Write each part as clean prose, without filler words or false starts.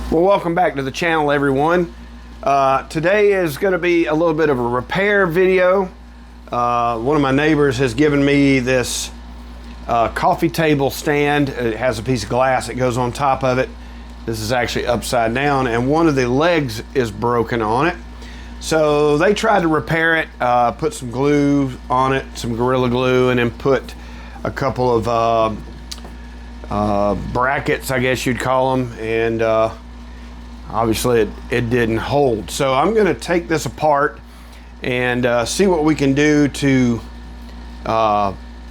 Well, welcome back to the channel, everyone. Today is going to be a little bit of a repair video. One of my neighbors has given me this coffee table stand. It has a piece of glass that goes on top of it. This is actually upside down, and one of the legs is broken on it. So they tried to repair it, put some glue on it, some Gorilla Glue, and then put a couple of brackets, I guess you'd call them, and obviously it didn't hold. So I'm going to take this apart and see what we can do to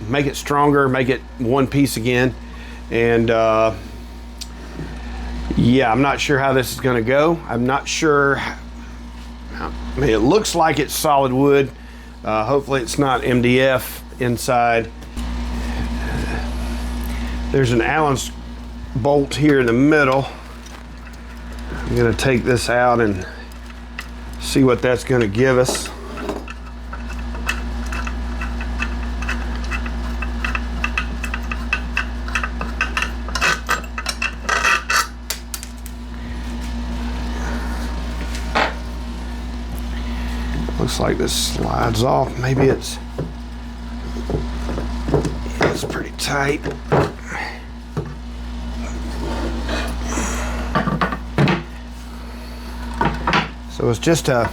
make it stronger, make it one piece again. And yeah, I'm not sure how this is going to go. I'm not sure. I mean, it looks like it's solid wood. Hopefully it's not MDF inside. There's an Allen bolt here in the middle. I'm going to take this out and see what that's going to give us. Looks like this slides off. Maybe it's pretty tight. So it's just a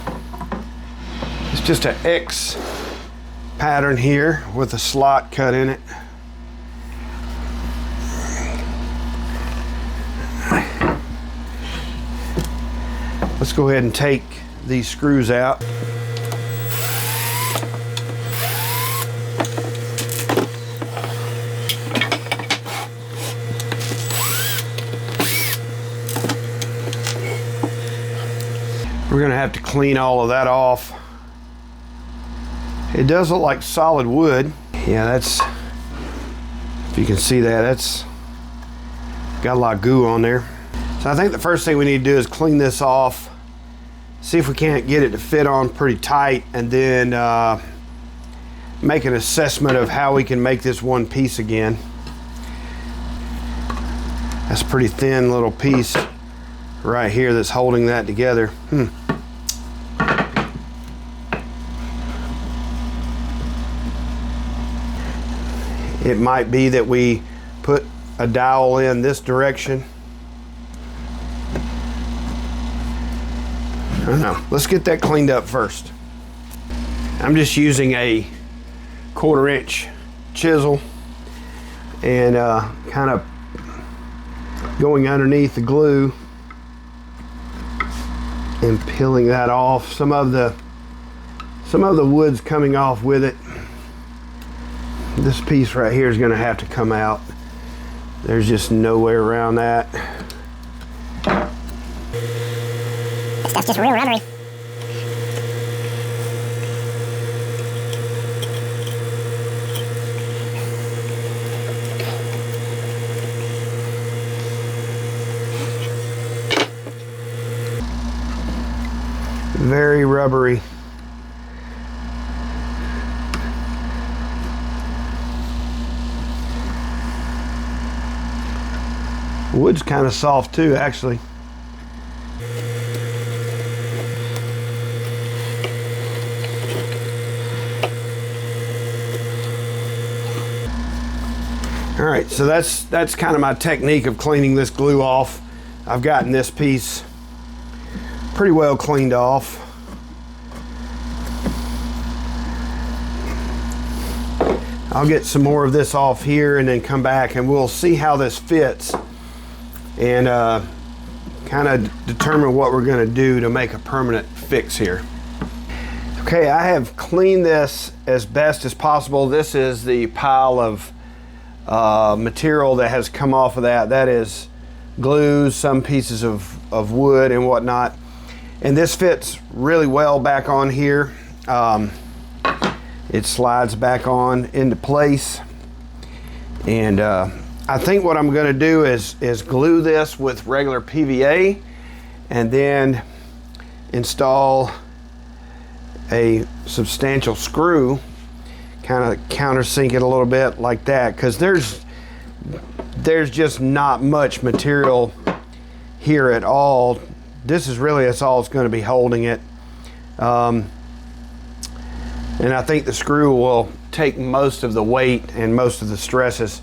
X pattern here with a slot cut in it. Let's go ahead and take these screws out. We're gonna have to clean all of that off. It does look like solid wood. Yeah, that's, if you can see that, that's got a lot of goo on there. So I think the first thing we need to do is clean this off, see if we can't get it to fit on pretty tight, and then make an assessment of how we can make this one piece again. That's a pretty thin little piece right here that's holding that together. It might be that we put a dowel in this direction. I don't know. Let's get that cleaned up first. I'm just using a 1/4 inch chisel and kind of going underneath the glue and peeling that off. Some of the wood's coming off with it. This piece right here is going to have to come out. There's just no way around that. That's just real rubbery. Very rubbery. Wood's kind of soft too, actually. All right, so that's kind of my technique of cleaning this glue off. I've gotten this piece pretty well cleaned off. I'll get some more of this off here and then come back and we'll see how this fits and kind of determine what we're going to do to make a permanent fix here. Okay, I have cleaned this as best as possible. This is the pile of material that has come off of that. That is glue, some pieces of wood and whatnot. And this fits really well back on here. It slides back on into place. And I think what I'm going to do is glue this with regular PVA and then install a substantial screw, kind of countersink it a little bit like that, because there's just not much material here at all. This is really, that's all it's going to be holding it. And I think the screw will take most of the weight and most of the stresses.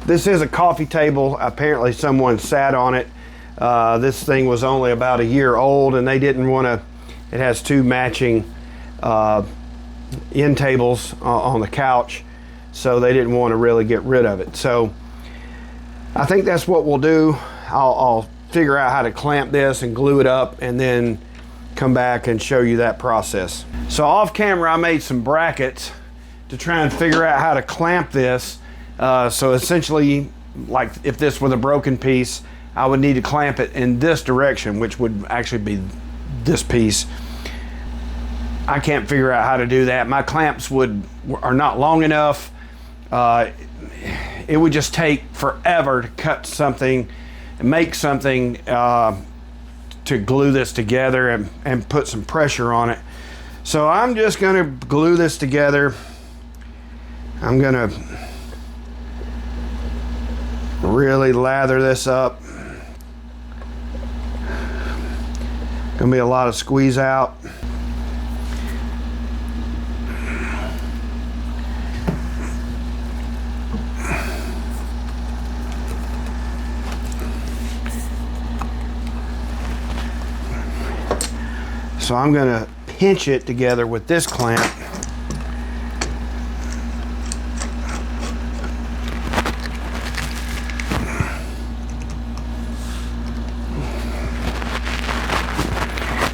This is a coffee table. Apparently someone sat on it. This thing was only about a year old, and they didn't want to, it has two matching end tables on the couch, so they didn't want to really get rid of it. So I think that's what we'll do. I'll figure out how to clamp this and glue it up, and then come back and show you that process. So off camera I made some brackets to try and figure out how to clamp this. So essentially, like if this were the broken piece, I would need to clamp it in this direction, which would actually be this piece. I can't figure out how to do that. My clamps are not long enough. It would just take forever to cut something and make something to glue this together and put some pressure on it. So I'm just gonna glue this together. I'm gonna really lather this up. Gonna be a lot of squeeze out. So I'm gonna pinch it together with this clamp.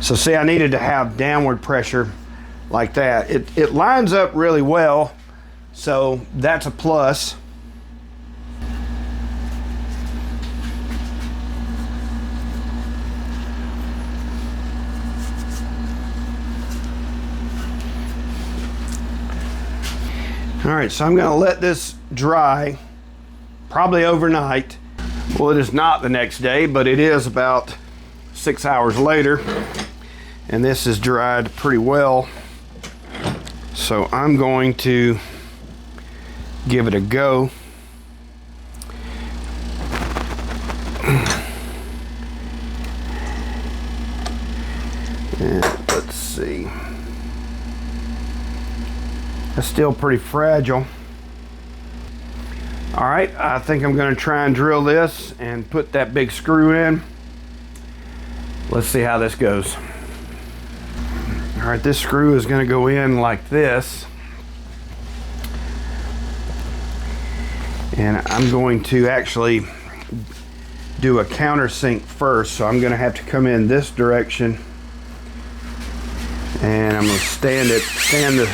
So see, I needed to have downward pressure like that. It lines up really well, so that's a plus. All right, so I'm gonna let this dry, probably overnight. Well, it is not the next day, but it is about 6 hours later, and this is dried pretty well. So I'm going to give it a go. And let's see. It's still pretty fragile. All right, I think I'm gonna try and drill this and put that big screw in. Let's see how this goes. All right, this screw is gonna go in like this. And I'm going to actually do a countersink first, so I'm gonna have to come in this direction. And I'm gonna stand the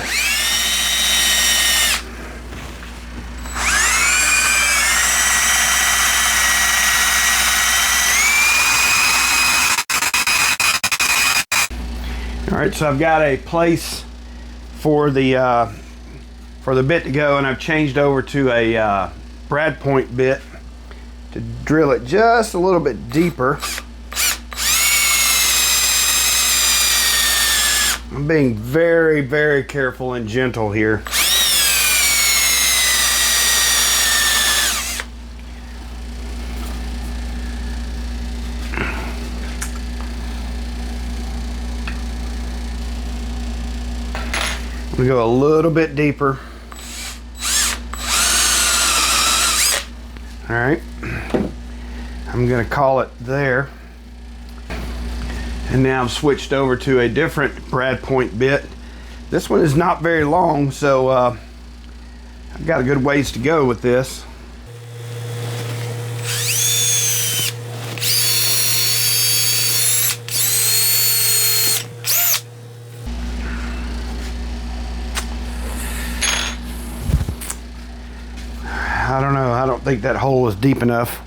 All right, so I've got a place for the bit to go, and I've changed over to a brad point bit to drill it just a little bit deeper. I'm being very, very careful and gentle here. We go a little bit deeper. All right, I'm gonna call it there. And now I've switched over to a different brad point bit. This one is not very long, so I've got a good ways to go with this. I don't know, I don't think that hole is deep enough.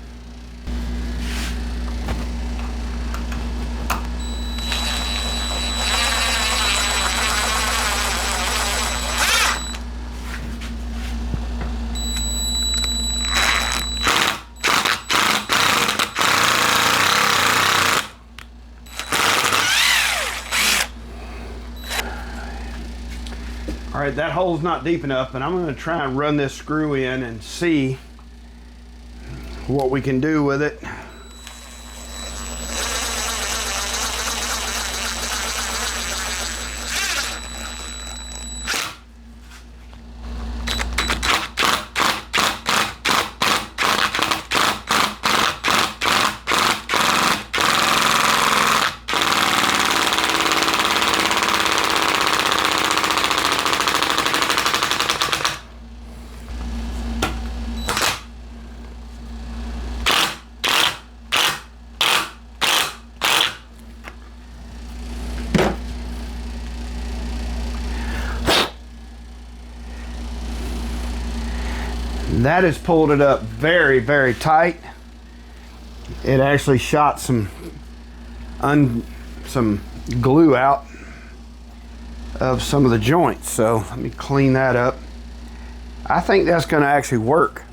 All right, that hole's not deep enough, and I'm going to try and run this screw in and see what we can do with it. That has pulled it up very, very tight. It actually shot some glue out of some of the joints. So let me clean that up. I think that's going to actually work.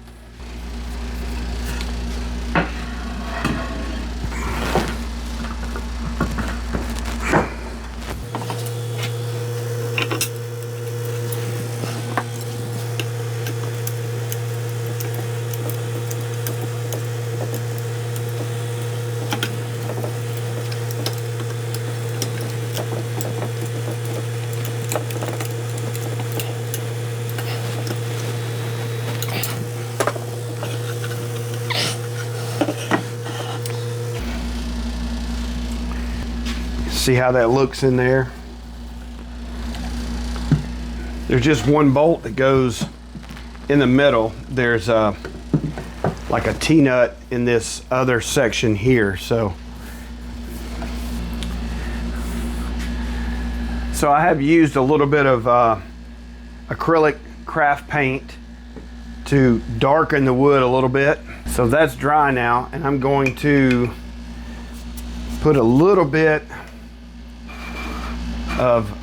See how that looks in there? There's just one bolt that goes in the middle. There's like a T-nut in this other section here. So I have used a little bit of acrylic craft paint to darken the wood a little bit. So that's dry now, and I'm going to put a little bit of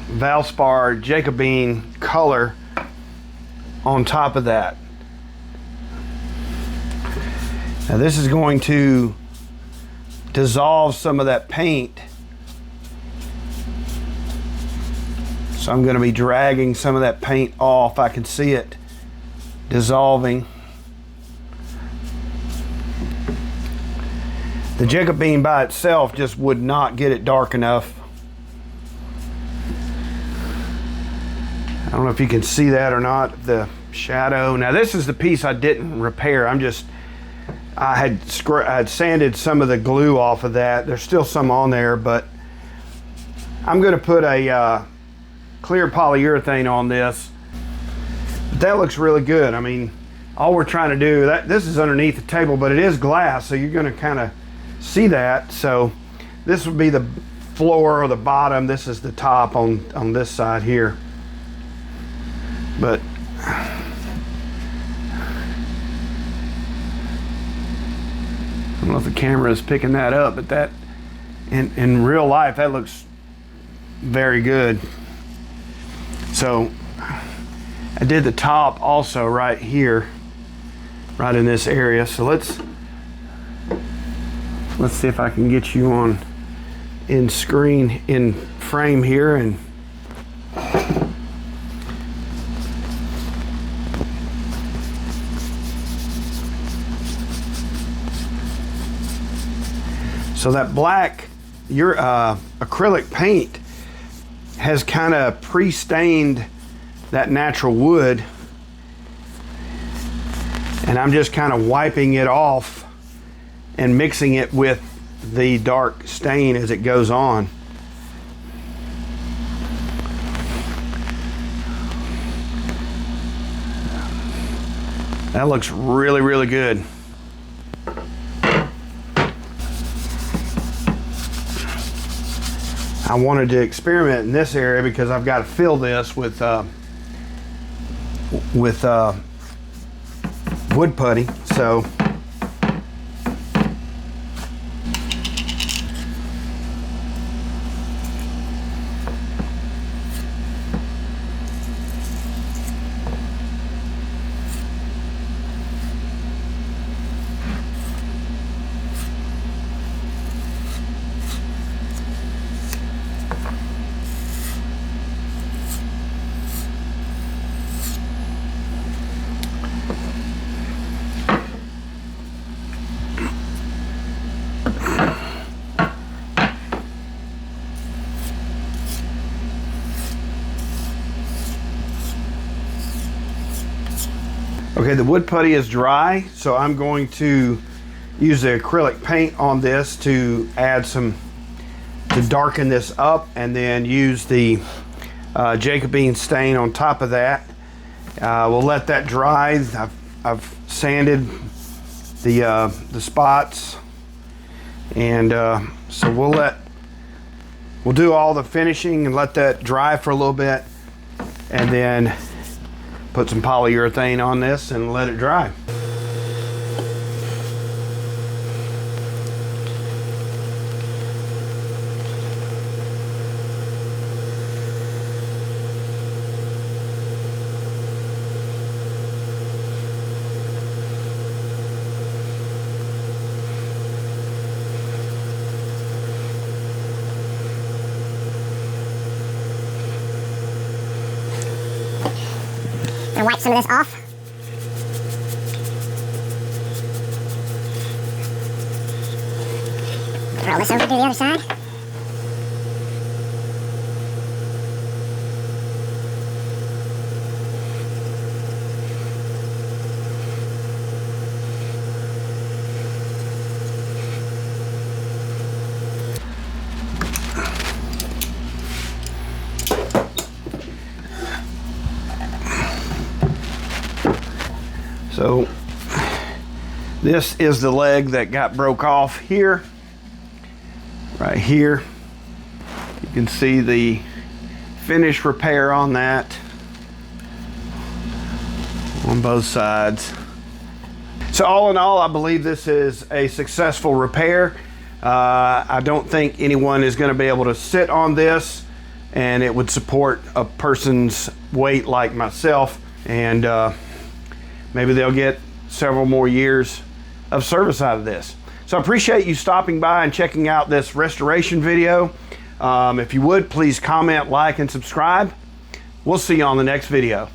Valspar Jacobine color on top of that. Now this is going to dissolve some of that paint. So I'm going to be dragging some of that paint off. I can see it dissolving. The Jacobine by itself just would not get it dark enough. I don't know if you can see that or not, the shadow. Now this is the piece I didn't repair. I had sanded some of the glue off of that. There's still some on there, but I'm going to put a clear polyurethane on this. But that looks really good. I mean, all we're trying to do, this is underneath the table, but it is glass, so you're going to kind of see that. So this would be the floor or the bottom. This is the top on this side here. But I don't know if the camera is picking that up, but that in real life that looks very good. So I did the top also right here, right in this area. So let's see if I can get you on in frame here. And so that black acrylic paint has kind of pre-stained that natural wood, and I'm just kind of wiping it off and mixing it with the dark stain as it goes on. That looks really, really good. I wanted to experiment in this area because I've got to fill this with wood putty. So okay, the wood putty is dry, so I'm going to use the acrylic paint on this to add to darken this up, and then use the Jacobine stain on top of that. We'll let that dry. I've sanded the spots, and so we'll do all the finishing and let that dry for a little bit, and then put some polyurethane on this and let it dry. I'm gonna wipe some of this off. Roll this over to the other side. So this is the leg that got broke off here, right here. You can see the finish repair on that on both sides. So all in all, I believe this is a successful repair. I don't think anyone is going to be able to sit on this and it would support a person's weight like myself, and maybe they'll get several more years of service out of this. So I appreciate you stopping by and checking out this restoration video. If you would, please comment, like, and subscribe. We'll see you on the next video.